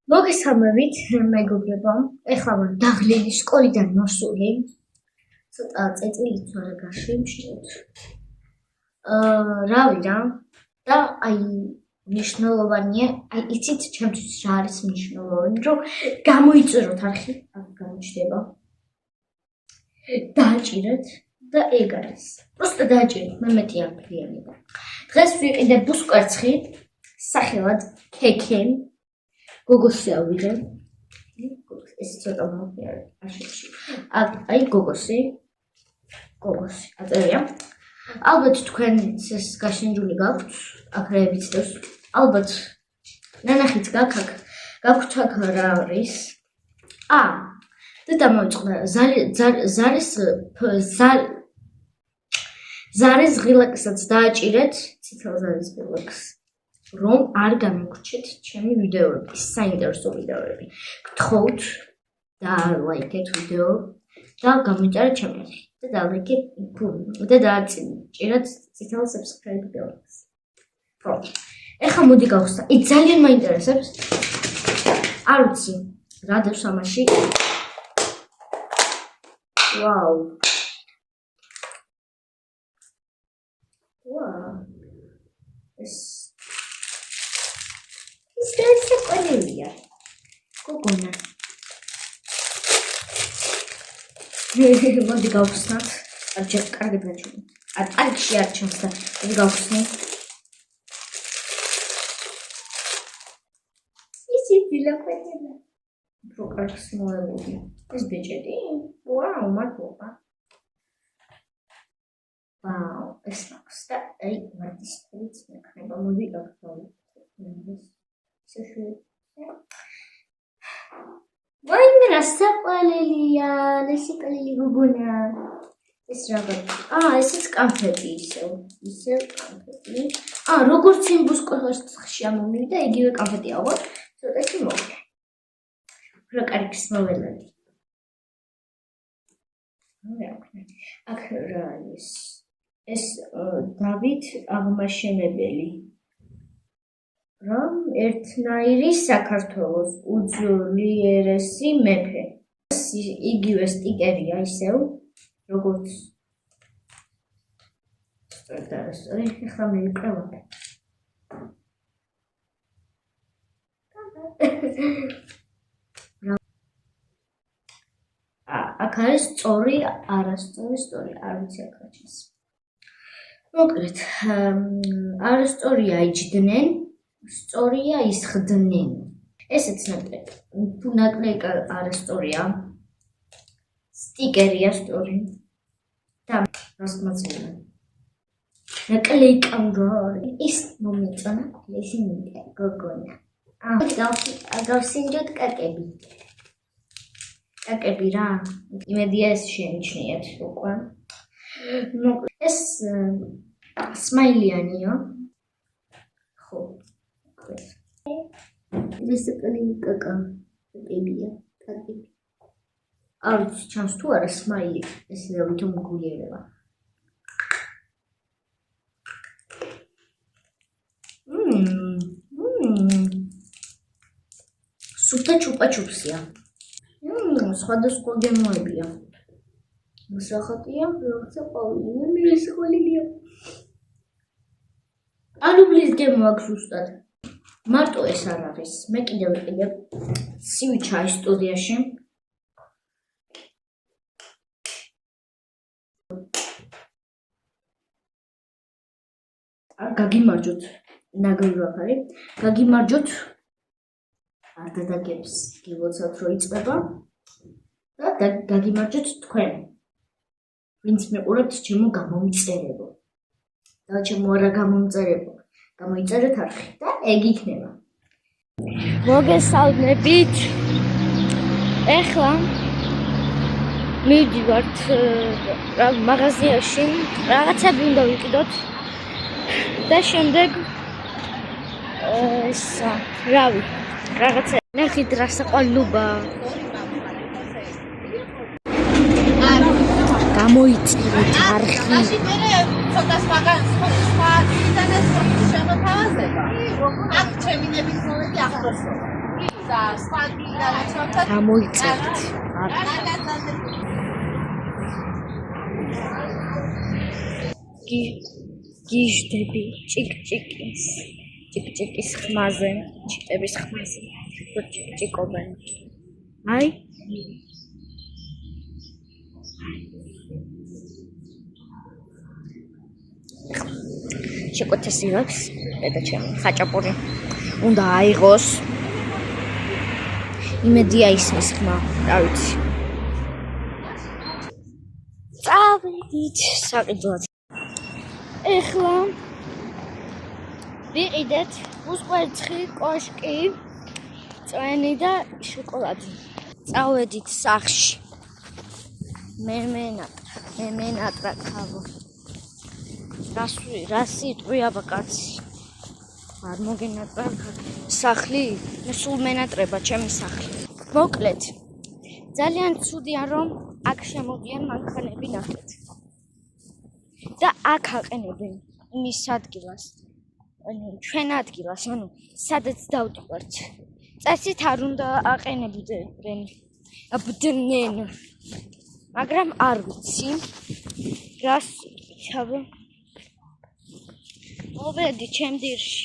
მოგესალმებით, მეგობრებო. ეხლა ვარ დაღლილი სკოლიდან მოსული. ცოტა წეწილიც ვარ გაშიმშნით. რავი რა. და აი მნიშვნელოვანია, აი იცით ჩემთვის რა არის მნიშვნელოვანი, რომ გამოიწეროთ არხი, აქ გამოჩნდება. დააჭირეთ და ეგ არის. просто დააჭირეთ, მე მეტი არ ფრიანება. დღეს ვიყიდე ბუსკვერცხი, სახელად ქექენ. გოგოსი ავიღე. ეს ცოტა მომხდარა აშენში. აი გოგოსი. აწერია. ალბათ თქვენც ეს გაშინჯული გაქვთ, აქრეებიც დევს. ალბათ ნანახიც გაქვთ აქ რა არის. და დამოიწყდა ზარის ღილაკსაც დააჭირეთ, ციტელ ზარის ღილაკს. რომ არ გამოგრჩეთ ჩემი ვიდეოები, საინტერესო ვიდეოები. გთხოვთ და ლაიქეთ ვიდეო და გამოიწერეთ ჩემი არხი და დალაიქეთ და დააჭირეთ ციტელ subscribe ბელს. ეხლა მოდი გავხსნა. ძალიან მაინტერესებს. არ ვიცი რა დევს ამაში. ვაუ. ეს საყვარელია. გოგონა. მოდი გავხსნათ. არჩევ კარგად გაჩვენე. არქში არ ჩანს და მოდი გავხსნი. ისი ვილაკვეთება. რო კარგს მოევედი. ეს ბეჭედი? ვაუ, მადლობა. ვაუ, ეს მაქვს და აი მარტის ფერიც მექნება. მოდი გავხსნით. ვაიმე რა საყვარელია, საყვარელი გოგონა. ეს რაღაცა. ესეც კანფეტი ისევ კანფეტი. როგორც იმ ბუსკვერცხში ამომივიდა, იგივე კანფეტი ავარ. ცოტაში მოვიდა. რა კარგს მოველოდი. აქ რა არის? ეს დავით აღმაშენებელი. რომ ერთნაირი საქართველოს უძლიერესი მეფე. იგივე სტიკერია ისევ, როგორც ეხლა მივიკრავებ. აქ არის სწორი, არასწორი სწორი, არ ვიცი აქ რა ჩანს. მოკლედ, არასწორია იჯდნენ. სწორია ისხდნენ. ესეც ნაკლეიკა არასწორია. სტიკერია სწორი. და რას მაწვია. ნაკლეიკა უარი. ის მომეწონა, ეს მინდა გოგონა. გავსინჯოთ კაკები. კაკები რა? იმედია ეს შეიმჩნიეთ უკვე. ეს სმაილიანია. ხო. ეს კაკა კაკებია, კაკები. არ ვიცი ჩანს თუ არა სმაილი, ეს ვითომ გულიერება. სუფთა ჩუპა-ჩუპსია. სხვადასხვა გემოებია. მოსახატია, რაღაცა ყავილი, მის ხოლილია. ალუბლის გემო აქვს ზუსტად. მარტო ეს არ არის. მე კიდევ ვიყიდე ცივი ჩაი სტუდიაში. გაგიმარჯოთ. ნაგროვარი. გაგიმარჯოთ. არ დადაგებს გილოცავთ რომ იწყება. და გაგიმარჯოთ თქვენ. ვინც მეყურებთ ჩემო გამომწერებო. და ჩემო არა გამომწერებო. გამოიწერეთ არხი და ეგ იქნება. მოგესალმებით. ეხლა მივდივართ მაღაზიაში, რაღაცები უნდა ვიყიდოთ და შემდეგ რავი, რაღაცა ნახეთ რა საყვარლობა. გამოიწერეთ არხი. ცოტას მაგას სხვა და შემოთავაზება. აქ ჩემი ნების მომენტი ახლოსო. და სხვა რაღაცათა გამოიწერთ. გიჟდები ჭიკჭიკის ხმაზე, ჭიტების ხმაზე. ჭიკჭიკობენ. აი შეკვეთეს იღებს და ჩემი ხაჭაპური უნდა აიღოს. იმედია ისმის ხმა, რა ვიცი. წავედით საყიდლად. ეხლა ვიყიდეთ უსყვერცხი, კოშკი, წვენი და შოკოლადი. წავედით სახლში. მე მენატრა ქავო. რა სიტყვი აბა კაცი. არ მოგენატრა სახლი? მე სულ მენატრება ჩემი სახლი. მოკლედ, ძალიან ცუდია რომ აქ შემოდიან მანქანები ნახეთ. და აქ აყენებენ იმის ადგილას. ჩვენ ადგილას, სადაც დავტყვერთ. წესით არ უნდა აყენებდნენ. მაგრამ არ ვიცი, რას ჩავე. მოვედი ჩემ დირში.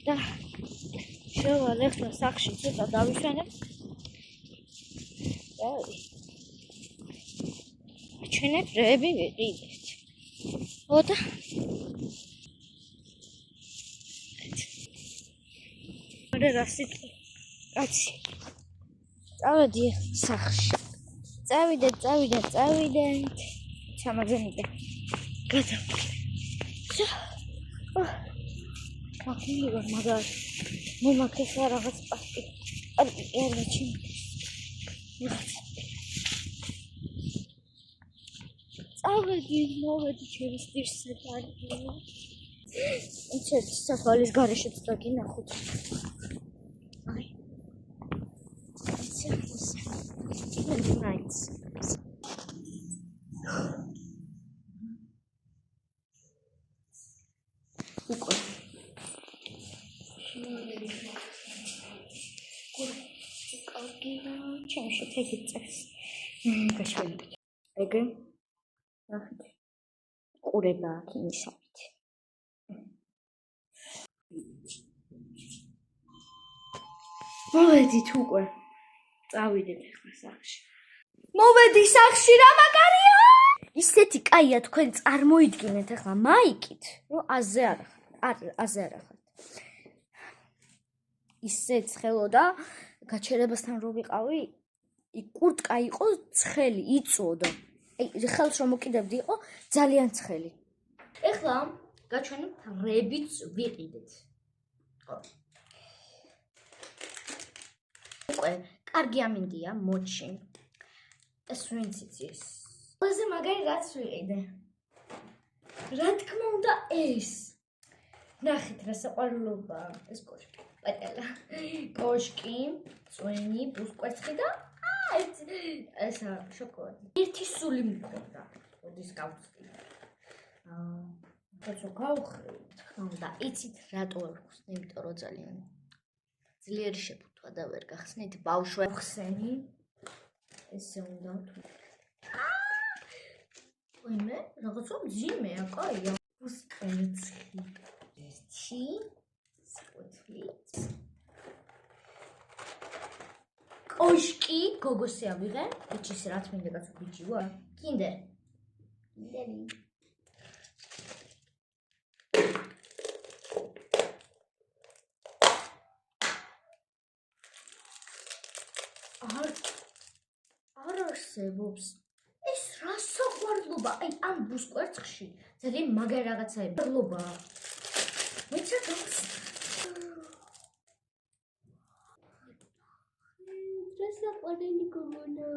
და შევალ ეხლა სახლში ცოტა დავიშვენებ. ჩვენებ რები ვიყიდეთ. ოდა რა სიტყვი კაცი. წავედი სახლში. წავიდეთ. ჩამაგზავნე. გადავიდე. მაქინივა მაგარ. მომაქესა რაღაც პასტი. ერჩი. მოვედი ჩემს დირში დაგინა. ისეთ საფალის გარეშეც დაგინახოთ. აი. Nice. უკვე. ჩემი შეფეთი წეს. გაშვენდი. ეგრე. ნახეთ. ყურება აქ იმისავით. მოვედით უკვე. წავიდეთ ახლა სახლში. მოვედი სახლში რა მაგარია! ისეთი კაია თქვენ წარმოიდგინეთ ახლა მაიკით, რომ აზე არ ხართ. ისე ცხელოდა, გაჩერებასთან რო ვიყავი, კურტკა იყო ცხელი, იწვოდა. ხელს რომ მოკიდებდი იყო ძალიან ცხელი. ეხლა გაჩვენებთ რებიც ვიყიდეთ. უკვე კარგი ამინდია მოჩი. ეს ვინც იცის. ყველაზე მაგარი რაც ვიყიდე. რა თქმა უნდა ეს. ნახეთ რა საყვარლობა ეს კოშკი. პატარა. კოშკი, წვენი, ბუსკვერცხი და ესა შოკოლადი. ერთი სული მქონდა. ოდის გავხსნი. კაცო გავხრი. თქმა უნდა, იცით რატო არ ვხსნი, იმიტომ რომ ძალიან ძლიერი შეფუთვა და ვერ გახსნით ბავშვი. ხსენი. ესე უნდა თუ. ვინმე, რაღაცა მძიმეა, კაია. ბუსკვერცხი. ერთი სკოთლით. კოშკი, გოგოსი ავიღე. ბიჭის რა თმინდა კაცო ბიჭი ვარ? კიდერი. არ არსებობს. ეს რა საყვარლობა? აი ამ ბუსკვერცხში ძალიან მაგარი რაღაცაა. საყვარლობა. მეცა გავს. საყვარელი გოგონა.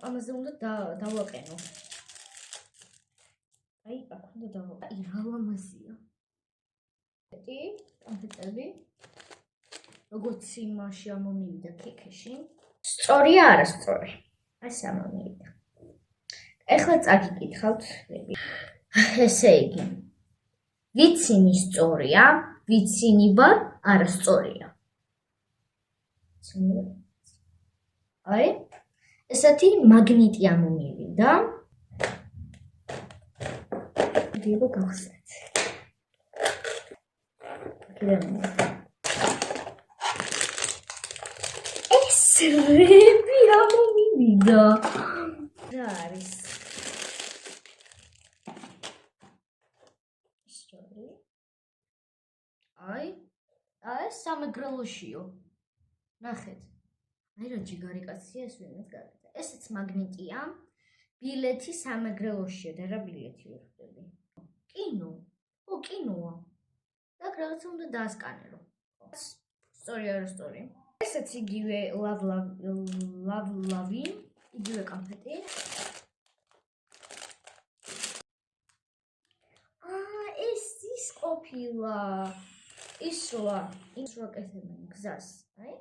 ამაზე უნდა დავაყენო. აი, აქ უნდა დავაყენო. აი, რა ლამაზია. კონფეტები. როგორც იმაში ამომივიდა ქექეში. სწორია, არასწორი. ასე ამომივიდა. ეხლა წაგიკითხავთ. ესე იგი. ვიცინი სწორია, ვიცინი ვარ, არასწორია. აი, ესეთი მაგნიტი ამომივიდა. დიება გავხსნათ. ეს რები ამომივიდა. რა არის? აი, ეს სამეგრელოშიო. ნახეთ. აი რა ჯიგარი კაცია ეს ვინმეს გაკეთა. ესეც მაგნიტია. ბილეთი სამეგრელოშია და რა ბილეთი ვერ ხდები? კინო. ო, კინოა. და რაღაცა უნდა დაასკანერო. სწორი არასწორი. ესეც იგივე ლავი, იგივე კონფეტი. ეს ის ყოფილა. ის რა კეთებენ გზას, აი?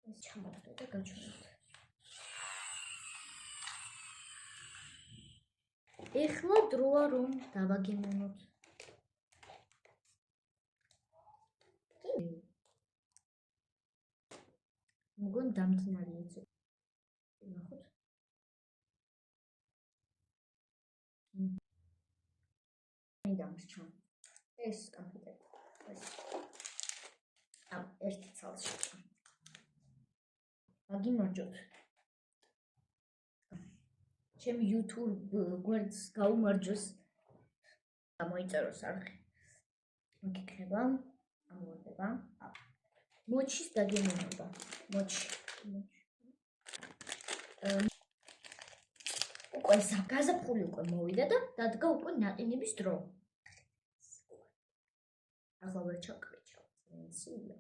ეს ჩამოვდე და გაჩვენოთ. ეხლა დროა რომ დავაგემოვნოთ. მგონი დამთნარია ცოტა. ნახოთ. დამრჩა. ეს კონფეტი. ერთი ცალში. აგიმარჯოთ. ჩემ YouTube გვერდს გაუმარჯოს. გამოიწეროს არხი. მოგიქნება, ამოვდება. მოჩის დაგემოვნება. მოჩი. უკვე გაზაფხული უკვე მოვიდა და დადგა უკვე ნაყინების დრო. ახლა ვერ ჩავკრიჩავ. სულია.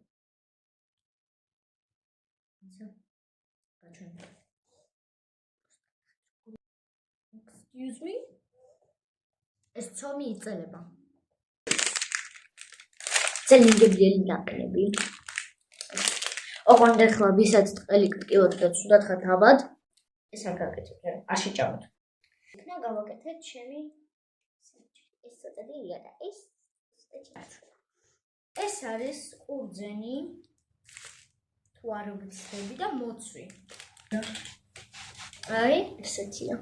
Excuse me? ეს ცომი იწელება. წელინგებლიელი ნაყინები. ოღონდ ახლა ვისაც ტყელი კტკილოთ და ცუდად ხარ თავად, ეს არ გაკეთებ, არ შეჭამოთ. იქნა გავაკეთეთ ჩემი ეს ცოტა დილია და ეს ეს არის ყურძენი. თუ არ ვიცხები და მოცვი. აი, ესეთია.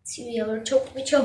ცივია ვერ ჩავყვიჩო.